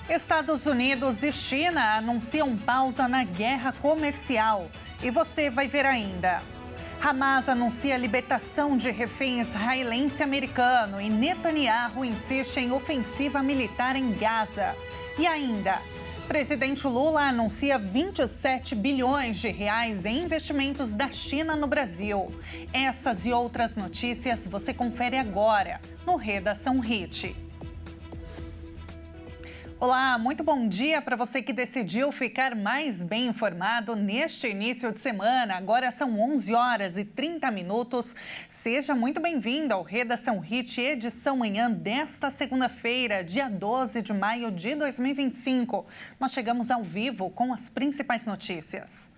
Estados Unidos e China anunciam pausa na guerra comercial. E você vai ver ainda. Hamas anuncia a libertação de refém israelense americano e Netanyahu insiste em ofensiva militar em Gaza. E ainda, presidente Lula anuncia 27 bilhões de reais em investimentos da China no Brasil. Essas e outras notícias você confere agora no Redação Hit. Olá, muito bom dia para você que decidiu ficar mais bem informado neste início de semana. Agora são 11 horas e 30 minutos. Seja muito bem-vindo ao Redação Hit, edição manhã desta segunda-feira, dia 12 de maio de 2025. Nós chegamos ao vivo com as principais notícias.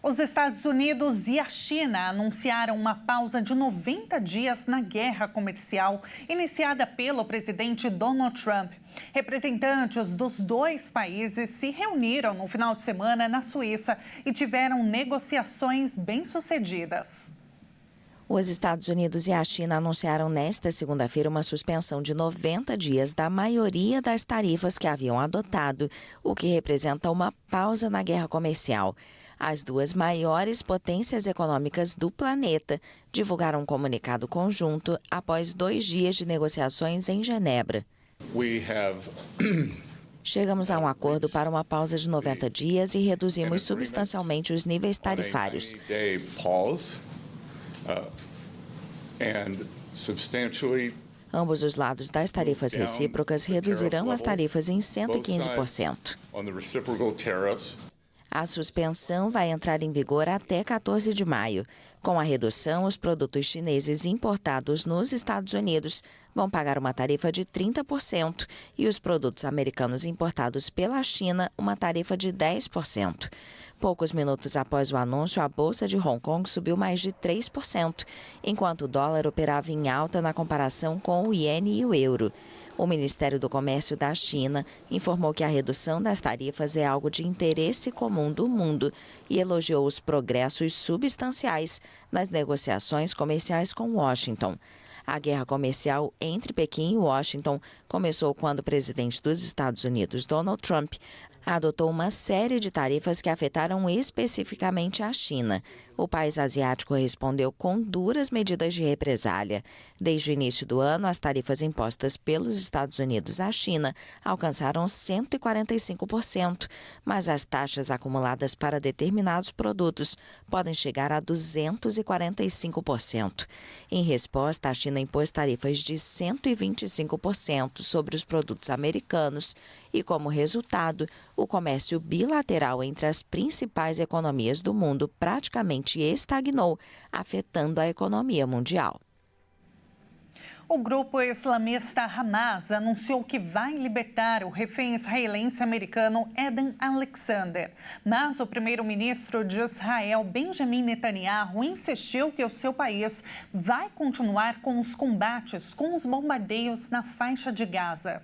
Os Estados Unidos e a China anunciaram uma pausa de 90 dias na guerra comercial iniciada pelo presidente Donald Trump. Representantes dos dois países se reuniram no final de semana na Suíça e tiveram negociações bem-sucedidas. Os Estados Unidos e a China anunciaram nesta segunda-feira uma suspensão de 90 dias da maioria das tarifas que haviam adotado, o que representa uma pausa na guerra comercial. As duas maiores potências econômicas do planeta divulgaram um comunicado conjunto após 2 dias de negociações em Genebra. Chegamos a um acordo para uma pausa de 90 dias e reduzimos substancialmente os níveis tarifários. Ambos os lados das tarifas recíprocas reduzirão as tarifas em 115%. A suspensão vai entrar em vigor até 14 de maio. Com a redução, os produtos chineses importados nos Estados Unidos vão pagar uma tarifa de 30% e os produtos americanos importados pela China uma tarifa de 10%. Poucos minutos após o anúncio, a Bolsa de Hong Kong subiu mais de 3%, enquanto o dólar operava em alta na comparação com o iene e o euro. O Ministério do Comércio da China informou que a redução das tarifas é algo de interesse comum do mundo e elogiou os progressos substanciais nas negociações comerciais com Washington. A guerra comercial entre Pequim e Washington começou quando o presidente dos Estados Unidos, Donald Trump, adotou uma série de tarifas que afetaram especificamente a China. O país asiático respondeu com duras medidas de represália. Desde o início do ano, as tarifas impostas pelos Estados Unidos à China alcançaram 145%, mas as taxas acumuladas para determinados produtos podem chegar a 245%. Em resposta, a China impôs tarifas de 125% sobre os produtos americanos e, como resultado, o comércio bilateral entre as principais economias do mundo praticamente estagnou, afetando a economia mundial. O grupo islamista Hamas anunciou que vai libertar o refém israelense americano Eden Alexander. Mas o primeiro-ministro de Israel, Benjamin Netanyahu, insistiu que o seu país vai continuar com os combates, com os bombardeios na faixa de Gaza.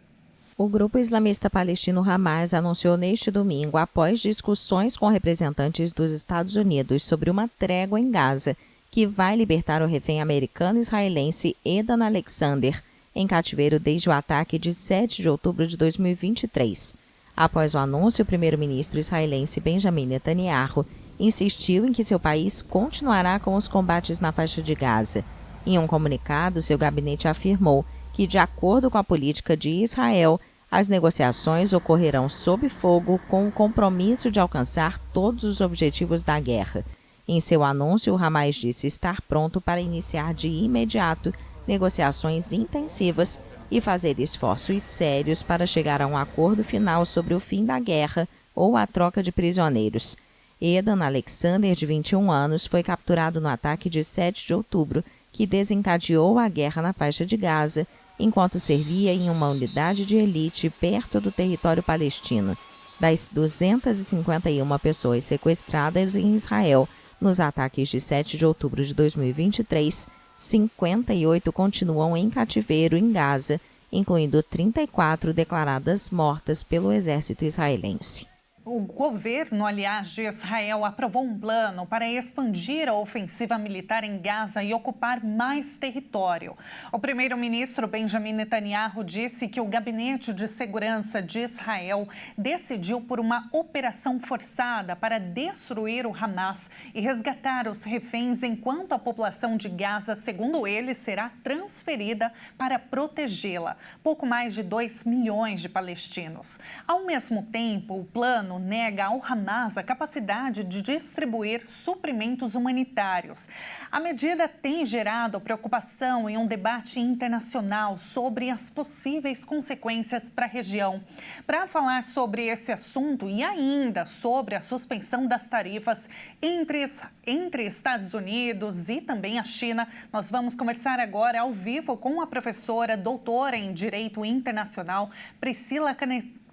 O grupo islamista palestino Hamas anunciou neste domingo, após discussões com representantes dos Estados Unidos sobre uma trégua em Gaza, que vai libertar o refém americano-israelense Eden Alexander, em cativeiro desde o ataque de 7 de outubro de 2023. Após o anúncio, o primeiro-ministro israelense Benjamin Netanyahu insistiu em que seu país continuará com os combates na faixa de Gaza. Em um comunicado, seu gabinete afirmou que, de acordo com a política de Israel, as negociações ocorrerão sob fogo com o compromisso de alcançar todos os objetivos da guerra. Em seu anúncio, o Hamas disse estar pronto para iniciar de imediato negociações intensivas e fazer esforços sérios para chegar a um acordo final sobre o fim da guerra ou a troca de prisioneiros. Eden Alexander, de 21 anos, foi capturado no ataque de 7 de outubro, que desencadeou a guerra na faixa de Gaza, enquanto servia em uma unidade de elite perto do território palestino. Das 251 pessoas sequestradas em Israel nos ataques de 7 de outubro de 2023, 58 continuam em cativeiro em Gaza, incluindo 34 declaradas mortas pelo exército israelense. O governo, aliás, de Israel aprovou um plano para expandir a ofensiva militar em Gaza e ocupar mais território. O primeiro-ministro Benjamin Netanyahu disse que o Gabinete de Segurança de Israel decidiu por uma operação forçada para destruir o Hamas e resgatar os reféns enquanto a população de Gaza, segundo ele, será transferida para protegê-la. Pouco mais de 2 milhões de palestinos. Ao mesmo tempo, o plano nega ao Hamas a capacidade de distribuir suprimentos humanitários. A medida tem gerado preocupação em um debate internacional sobre as possíveis consequências para a região. Para falar sobre esse assunto e ainda sobre a suspensão das tarifas entre Estados Unidos e também a China, nós vamos conversar agora ao vivo com a professora doutora em Direito Internacional, Priscila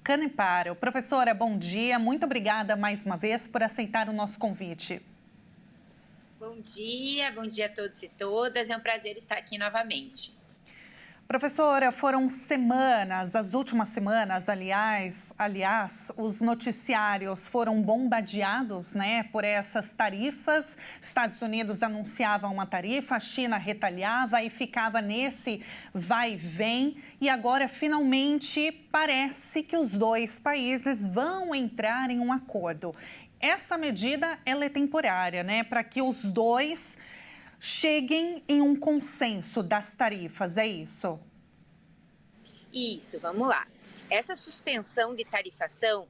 Caneparo. Professora, bom dia. Muito obrigada mais uma vez por aceitar o nosso convite. Bom dia a todos e todas. É um prazer estar aqui novamente. Professora, foram semanas, as últimas semanas, aliás, os noticiários foram bombardeados, por essas tarifas. Estados Unidos anunciava uma tarifa, a China retalhava e ficava nesse vai e vem. E agora, finalmente, parece que os dois países vão entrar em um acordo. Essa medida, ela é temporária, para que os dois cheguem em um consenso das tarifas, é isso? Isso, vamos lá. Essa suspensão de tarifação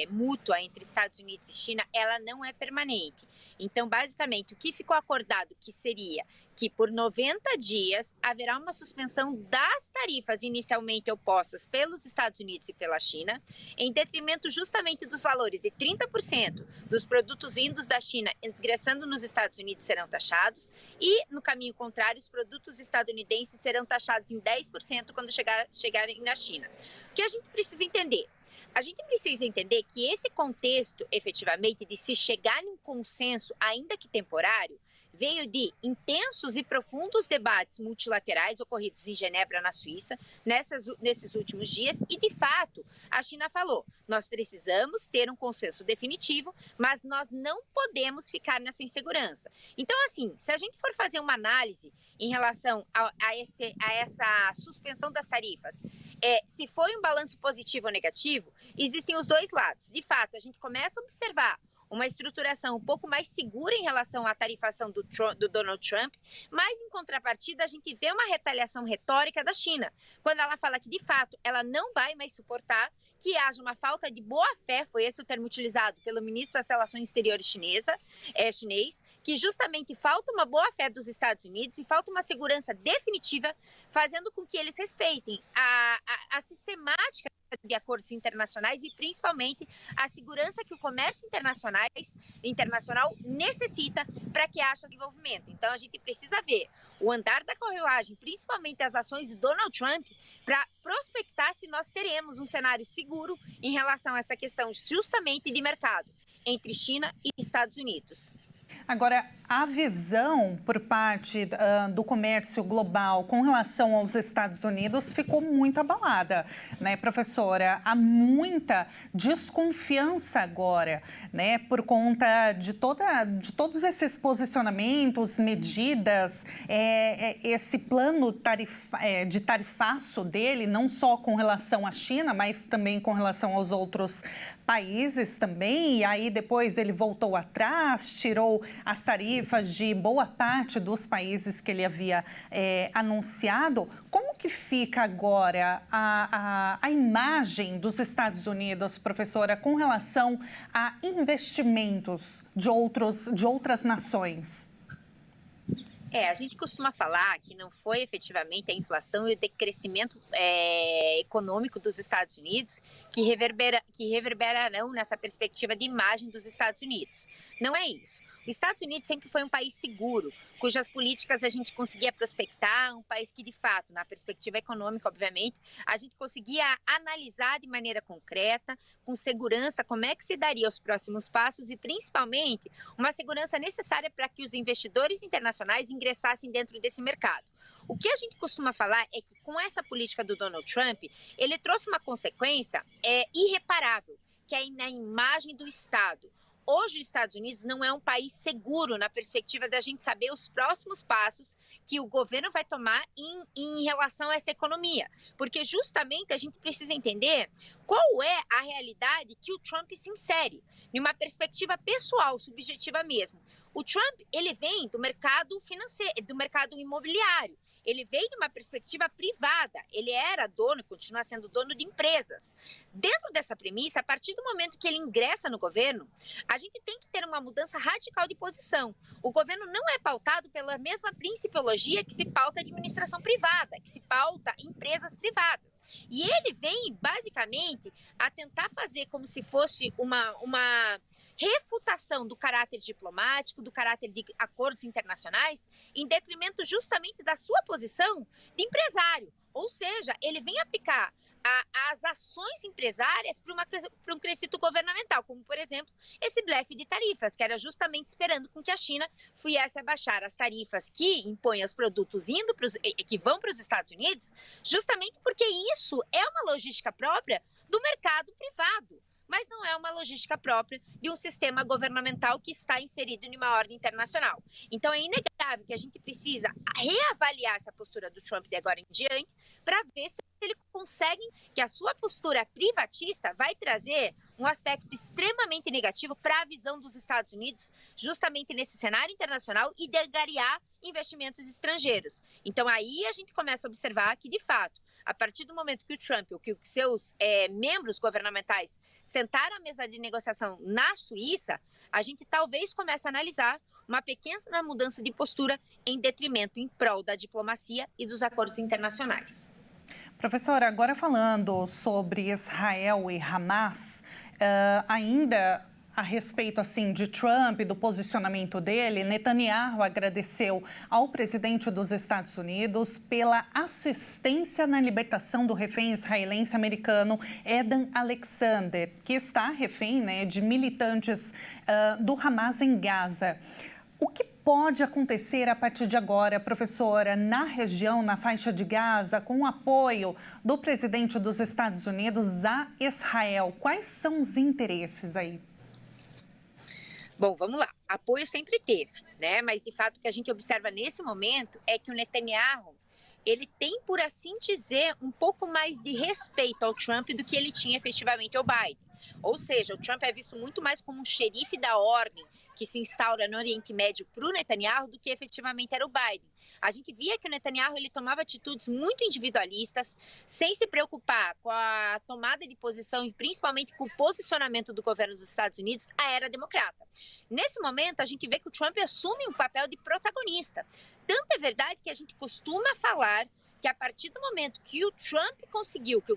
mútua entre Estados Unidos e China, ela não é permanente. Então, basicamente, o que ficou acordado que seria que por 90 dias haverá uma suspensão das tarifas inicialmente opostas pelos Estados Unidos e pela China, em detrimento justamente dos valores de 30% dos produtos vindos da China ingressando nos Estados Unidos serão taxados e, no caminho contrário, os produtos estadunidenses serão taxados em 10% quando chegarem na China. O que a gente precisa entender? A gente precisa entender que esse contexto, efetivamente, de se chegar em um consenso, ainda que temporário, veio de intensos e profundos debates multilaterais ocorridos em Genebra, na Suíça, nesses últimos dias. E, de fato, a China falou, nós precisamos ter um consenso definitivo, mas nós não podemos ficar nessa insegurança. Então, assim, se a gente for fazer uma análise em relação a essa suspensão das tarifas, se foi um balanço positivo ou negativo, existem os dois lados. De fato, a gente começa a observar uma estruturação um pouco mais segura em relação à tarifação do Donald Trump, mas, em contrapartida, a gente vê uma retaliação retórica da China, quando ela fala que, de fato, ela não vai mais suportar que haja uma falta de boa-fé, foi esse o termo utilizado pelo ministro das Relações Exteriores chinês, que justamente falta uma boa-fé dos Estados Unidos e falta uma segurança definitiva, fazendo com que eles respeitem a sistemática de acordos internacionais e, principalmente, a segurança que o comércio internacional necessita para que haja desenvolvimento. Então, a gente precisa ver o andar da carruagem, principalmente as ações de Donald Trump, para prospectar se nós teremos um cenário seguro em relação a essa questão justamente de mercado entre China e Estados Unidos. Agora, a visão por parte do comércio global com relação aos Estados Unidos ficou muito abalada, professora? Há muita desconfiança agora, por conta de todos esses posicionamentos, medidas, esse plano de tarifaço dele, não só com relação à China, mas também com relação aos outros países também, e aí depois ele voltou atrás, tirou as tarifas de boa parte dos países que ele havia anunciado. Como que fica agora a imagem dos Estados Unidos, professora, com relação a investimentos de outras nações? A gente costuma falar que não foi efetivamente a inflação e o decrescimento econômico dos Estados Unidos que reverberarão nessa perspectiva de imagem dos Estados Unidos. Não é isso. Os Estados Unidos sempre foi um país seguro, cujas políticas a gente conseguia prospectar, um país que, de fato, na perspectiva econômica, obviamente, a gente conseguia analisar de maneira concreta, com segurança, como é que se daria os próximos passos e, principalmente, uma segurança necessária para que os investidores internacionais ingressassem dentro desse mercado. O que a gente costuma falar é que, com essa política do Donald Trump, ele trouxe uma consequência irreparável, que é na imagem do Estado. Hoje, os Estados Unidos não é um país seguro na perspectiva da gente saber os próximos passos que o governo vai tomar em relação a essa economia. Porque justamente a gente precisa entender qual é a realidade que o Trump se insere, em uma perspectiva pessoal, subjetiva mesmo. O Trump, ele vem do mercado financeiro, do mercado imobiliário. Ele veio de uma perspectiva privada, ele era dono, continua sendo dono de empresas. Dentro dessa premissa, a partir do momento que ele ingressa no governo, a gente tem que ter uma mudança radical de posição. O governo não é pautado pela mesma principiologia que se pauta a administração privada, que se pauta empresas privadas. E ele vem, basicamente, a tentar fazer como se fosse uma refutação do caráter diplomático, do caráter de acordos internacionais, em detrimento justamente da sua posição de empresário. Ou seja, ele vem aplicar as ações empresárias para um quesito governamental, como, por exemplo, esse blefe de tarifas, que era justamente esperando com que a China viesse a baixar as tarifas que impõem aos produtos que vão para os Estados Unidos, justamente porque isso é uma logística própria do mercado privado, mas não é uma logística própria de um sistema governamental que está inserido em uma ordem internacional. Então, é inegável que a gente precisa reavaliar essa postura do Trump de agora em diante para ver se ele consegue que a sua postura privatista vai trazer um aspecto extremamente negativo para a visão dos Estados Unidos, justamente nesse cenário internacional, e de angariar investimentos estrangeiros. Então, aí a gente começa a observar que, de fato, a partir do momento que o Trump ou que os seus membros governamentais sentaram à mesa de negociação na Suíça, a gente talvez comece a analisar uma pequena mudança de postura em detrimento, em prol da diplomacia e dos acordos internacionais. Professora, agora falando sobre Israel e Hamas, ainda a respeito assim de Trump, do posicionamento dele, Netanyahu agradeceu ao presidente dos Estados Unidos pela assistência na libertação do refém israelense americano Eden Alexander, que está refém, né, de militantes do Hamas em Gaza. O que pode acontecer a partir de agora, professora, na região, na faixa de Gaza, com o apoio do presidente dos Estados Unidos a Israel? Quais são os interesses aí? Bom, vamos lá. Apoio sempre teve, né? Mas, de fato, o que a gente observa nesse momento é que o Netanyahu, ele tem, por assim dizer, um pouco mais de respeito ao Trump do que ele tinha efetivamente ao Biden. Ou seja, o Trump é visto muito mais como um xerife da ordem que se instaura no Oriente Médio para o Netanyahu do que efetivamente era o Biden. A gente via que o Netanyahu ele tomava atitudes muito individualistas, sem se preocupar com a tomada de posição e principalmente com o posicionamento do governo dos Estados Unidos à era democrata. Nesse momento, a gente vê que o Trump assume um papel de protagonista. Tanto é verdade que a gente costuma falar que a partir do momento que o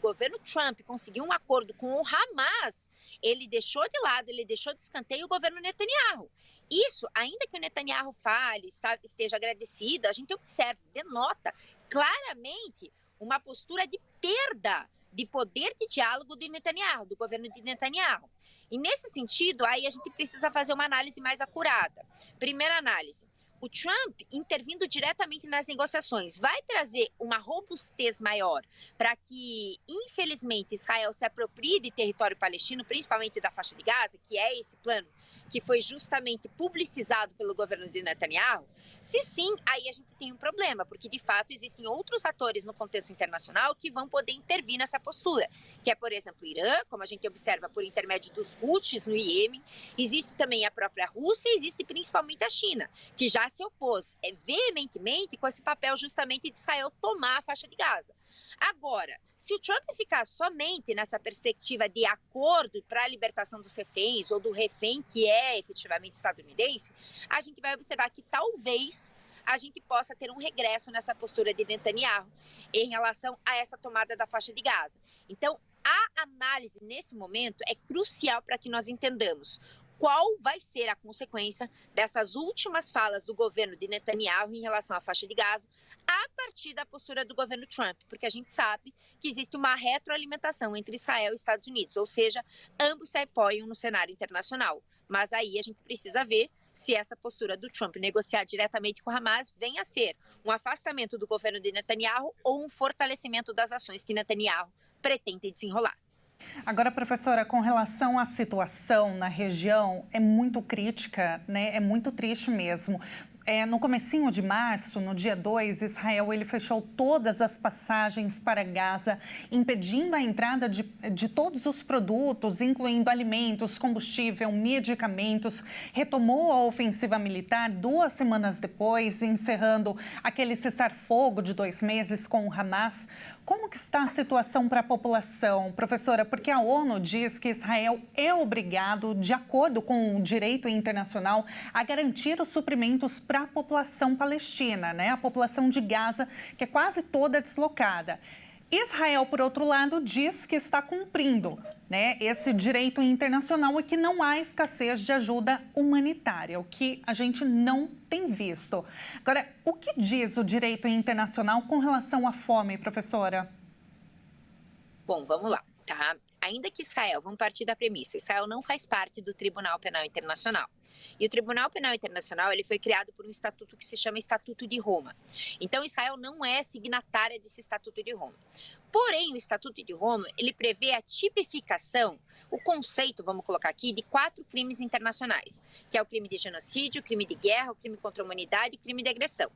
governo Trump conseguiu um acordo com o Hamas, ele deixou de lado, ele deixou de escanteio o governo Netanyahu. Isso, ainda que o Netanyahu fale, esteja agradecido, a gente observa, denota claramente uma postura de perda de poder de diálogo do Netanyahu, do governo de Netanyahu. E nesse sentido, aí a gente precisa fazer uma análise mais acurada. Primeira análise. O Trump, intervindo diretamente nas negociações, vai trazer uma robustez maior para que, infelizmente, Israel se aproprie de território palestino, principalmente da faixa de Gaza, que é esse plano que foi justamente publicizado pelo governo de Netanyahu? Se sim, aí a gente tem um problema, porque de fato existem outros atores no contexto internacional que vão poder intervir nessa postura, que é, por exemplo, o Irã, como a gente observa por intermédio dos Houthis no Iêmen, existe também a própria Rússia e existe principalmente a China, que já se opôs veementemente com esse papel justamente de Israel tomar a faixa de Gaza. Agora, se o Trump ficar somente nessa perspectiva de acordo para a libertação dos reféns ou do refém que é efetivamente estadunidense, a gente vai observar que talvez a gente possa ter um regresso nessa postura de Netanyahu em relação a essa tomada da faixa de Gaza. Então, a análise nesse momento é crucial para que nós entendamos qual vai ser a consequência dessas últimas falas do governo de Netanyahu em relação à faixa de Gaza a partir da postura do governo Trump, porque a gente sabe que existe uma retroalimentação entre Israel e Estados Unidos, ou seja, ambos se apoiam no cenário internacional. Mas aí a gente precisa ver se essa postura do Trump negociar diretamente com Hamas vem a ser um afastamento do governo de Netanyahu ou um fortalecimento das ações que Netanyahu pretende desenrolar. Agora, professora, com relação à situação na região, é muito crítica, né? É muito triste mesmo. No comecinho de março, no dia 2, Israel ele fechou todas as passagens para Gaza, impedindo a entrada de todos os produtos, incluindo alimentos, combustível, medicamentos. Retomou a ofensiva militar 2 semanas depois, encerrando aquele cessar-fogo de 2 meses com o Hamas. Como que está a situação para a população, professora? Porque a ONU diz que Israel é obrigado, de acordo com o direito internacional, a garantir os suprimentos para a população palestina, né? A população de Gaza, que é quase toda deslocada. Israel, por outro lado, diz que está cumprindo, né, esse direito internacional e que não há escassez de ajuda humanitária, o que a gente não tem visto. Agora, o que diz o direito internacional com relação à fome, professora? Bom, vamos lá, tá? Ainda que Israel, vamos partir da premissa, Israel não faz parte do Tribunal Penal Internacional. E o Tribunal Penal Internacional ele foi criado por um estatuto que se chama Estatuto de Roma. Então, Israel não é signatária desse Estatuto de Roma. Porém, o Estatuto de Roma ele prevê a tipificação, o conceito, vamos colocar aqui, de 4 crimes internacionais, que é o crime de genocídio, o crime de guerra, o crime contra a humanidade e o crime de agressão.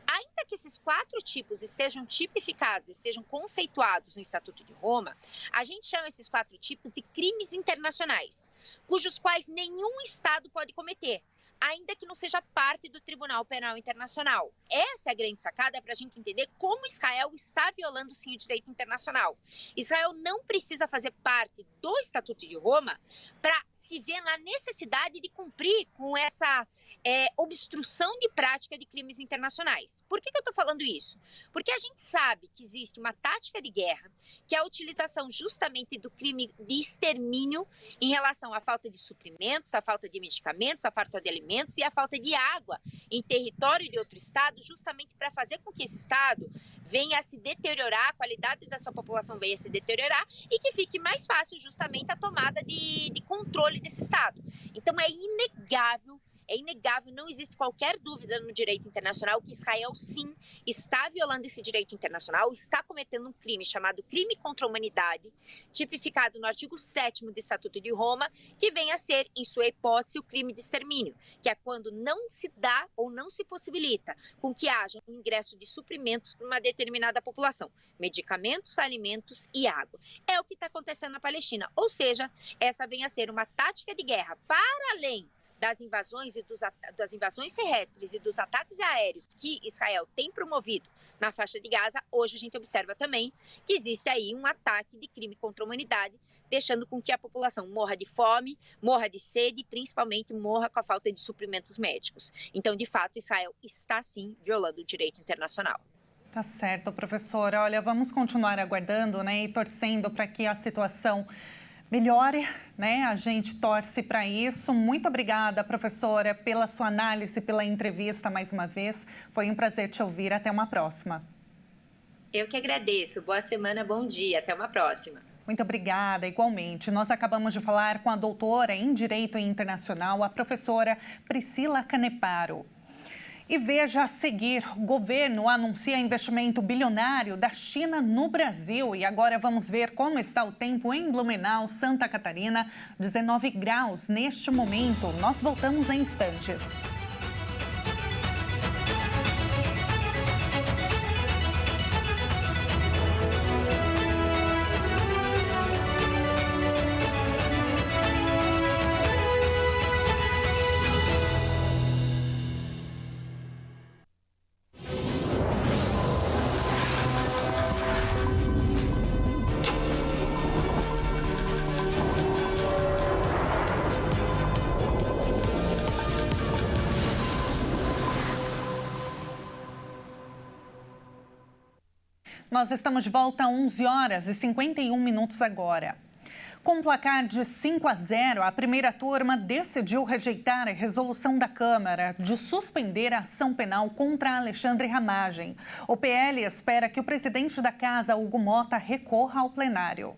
Ainda que esses 4 tipos estejam tipificados, estejam conceituados no Estatuto de Roma, a gente chama esses 4 tipos de crimes internacionais, cujos quais nenhum Estado pode cometer, ainda que não seja parte do Tribunal Penal Internacional. Essa é a grande sacada para a gente entender como Israel está violando, sim, o direito internacional. Israel não precisa fazer parte do Estatuto de Roma para se ver na necessidade de cumprir com essa obstrução de prática de crimes internacionais. Por que eu estou falando isso? Porque a gente sabe que existe uma tática de guerra, que é a utilização justamente do crime de extermínio em relação à falta de suprimentos, à falta de medicamentos, à falta de alimentos e à falta de água em território de outro Estado, justamente para fazer com que esse Estado venha a se deteriorar, a qualidade da sua população venha a se deteriorar e que fique mais fácil justamente a tomada de controle desse Estado. Então é inegável, não existe qualquer dúvida no direito internacional que Israel, sim, está violando esse direito internacional, está cometendo um crime chamado crime contra a humanidade, tipificado no artigo 7º do Estatuto de Roma, que vem a ser, em sua hipótese, o crime de extermínio, que é quando não se dá ou não se possibilita com que haja um ingresso de suprimentos para uma determinada população, medicamentos, alimentos e água. É o que está acontecendo na Palestina, ou seja, essa vem a ser uma tática de guerra para além das invasões das invasões terrestres e dos ataques aéreos que Israel tem promovido na faixa de Gaza. Hoje a gente observa também que existe aí um ataque de crime contra a humanidade, deixando com que a população morra de fome, morra de sede e principalmente morra com a falta de suprimentos médicos. Então, de fato, Israel está sim violando o direito internacional. Tá certo, professora. Olha, vamos continuar aguardando, né, e torcendo para que a situação melhore, né? A gente torce para isso. Muito obrigada, professora, pela sua análise, pela entrevista mais uma vez. Foi um prazer te ouvir. Até uma próxima. Eu que agradeço. Boa semana, bom dia. Até uma próxima. Muito obrigada, igualmente. Nós acabamos de falar com a doutora em Direito Internacional, a professora Priscila Caneparo. E veja a seguir, o governo anuncia investimento bilionário da China no Brasil. E agora vamos ver como está o tempo em Blumenau, Santa Catarina, 19 graus neste momento. Nós voltamos em instantes. Nós estamos de volta a 11 horas e 51 minutos agora. Com um placar de 5-0, a primeira turma decidiu rejeitar a resolução da Câmara de suspender a ação penal contra Alexandre Ramagem. O PL espera que o presidente da Casa, Hugo Motta, recorra ao plenário.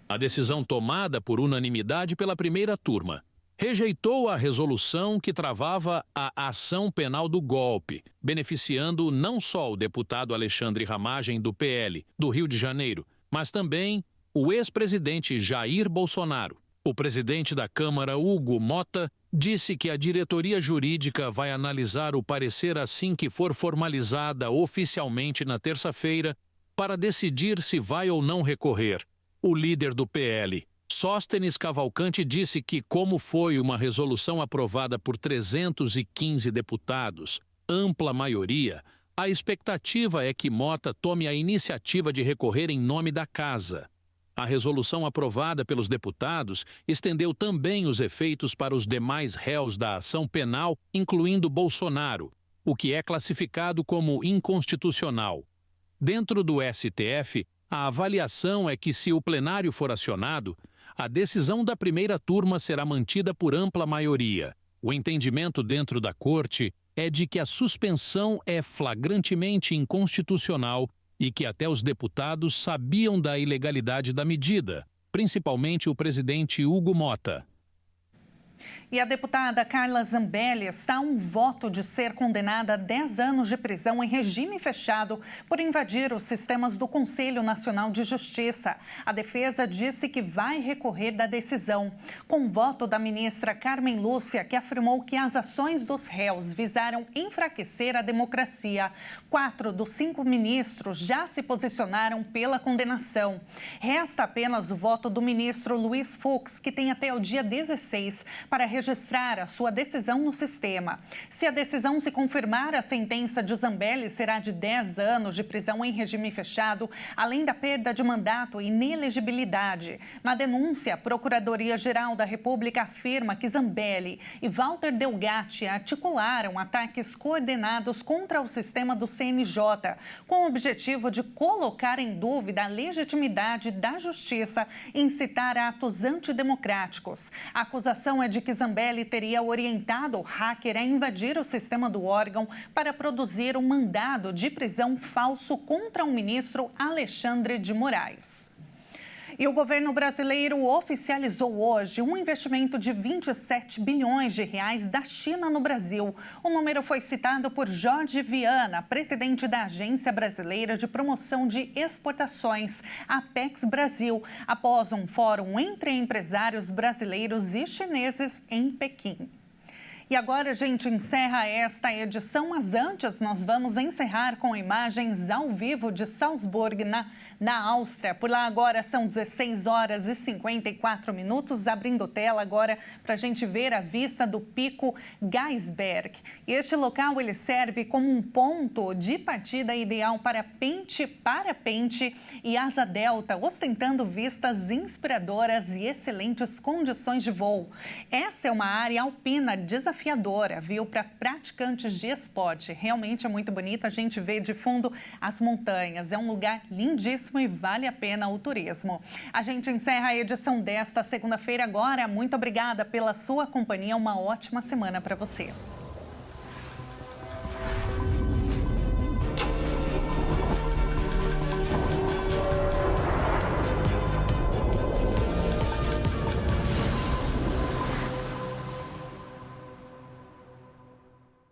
A decisão tomada por unanimidade pela primeira turma rejeitou a resolução que travava a ação penal do golpe, beneficiando não só o deputado Alexandre Ramagem, do PL, do Rio de Janeiro, mas também o ex-presidente Jair Bolsonaro. O presidente da Câmara, Hugo Mota, disse que a diretoria jurídica vai analisar o parecer assim que for formalizada oficialmente na terça-feira para decidir se vai ou não recorrer. O líder do PL, Sóstenes Cavalcante, disse que, como foi uma resolução aprovada por 315 deputados, ampla maioria, a expectativa é que Mota tome a iniciativa de recorrer em nome da casa. A resolução aprovada pelos deputados estendeu também os efeitos para os demais réus da ação penal, incluindo Bolsonaro, o que é classificado como inconstitucional. Dentro do STF, a avaliação é que, se o plenário for acionado, a decisão da primeira turma será mantida por ampla maioria. O entendimento dentro da corte é de que a suspensão é flagrantemente inconstitucional e que até os deputados sabiam da ilegalidade da medida, principalmente o presidente Hugo Mota. E a deputada Carla Zambelli está a um voto de ser condenada a 10 anos de prisão em regime fechado por invadir os sistemas do Conselho Nacional de Justiça. A defesa disse que vai recorrer da decisão, com voto da ministra Carmen Lúcia, que afirmou que as ações dos réus visaram enfraquecer a democracia. 4 dos 5 ministros já se posicionaram pela condenação. Resta apenas o voto do ministro Luiz Fux, que tem até o dia 16 para registrar a sua decisão no sistema. Se a decisão se confirmar, a sentença de Zambelli será de 10 anos de prisão em regime fechado, além da perda de mandato e inelegibilidade. Na denúncia, a Procuradoria-Geral da República afirma que Zambelli e Walter Delgatti articularam ataques coordenados contra o sistema do CNJ, com o objetivo de colocar em dúvida a legitimidade da justiça e incitar atos antidemocráticos. A acusação é de que Zambelli teria orientado o hacker a invadir o sistema do órgão para produzir um mandado de prisão falso contra o ministro Alexandre de Moraes. E o governo brasileiro oficializou hoje um investimento de 27 bilhões de reais da China no Brasil. O número foi citado por Jorge Viana, presidente da Agência Brasileira de Promoção de Exportações, Apex Brasil, após um fórum entre empresários brasileiros e chineses em Pequim. E agora a gente encerra esta edição, mas antes nós vamos encerrar com imagens ao vivo de Salzburg, na Áustria. Por lá agora são 16 horas e 54 minutos, abrindo tela agora para a gente ver a vista do Pico Geisberg. Este local ele serve como um ponto de partida ideal para parapente e asa delta, ostentando vistas inspiradoras e excelentes condições de voo. Essa é uma área alpina desafiadora, viu, para praticantes de esporte. Realmente é muito bonito, a gente vê de fundo as montanhas. É um lugar lindíssimo e vale a pena o turismo. A gente encerra a edição desta segunda-feira agora. Muito obrigada pela sua companhia. Uma ótima semana para você.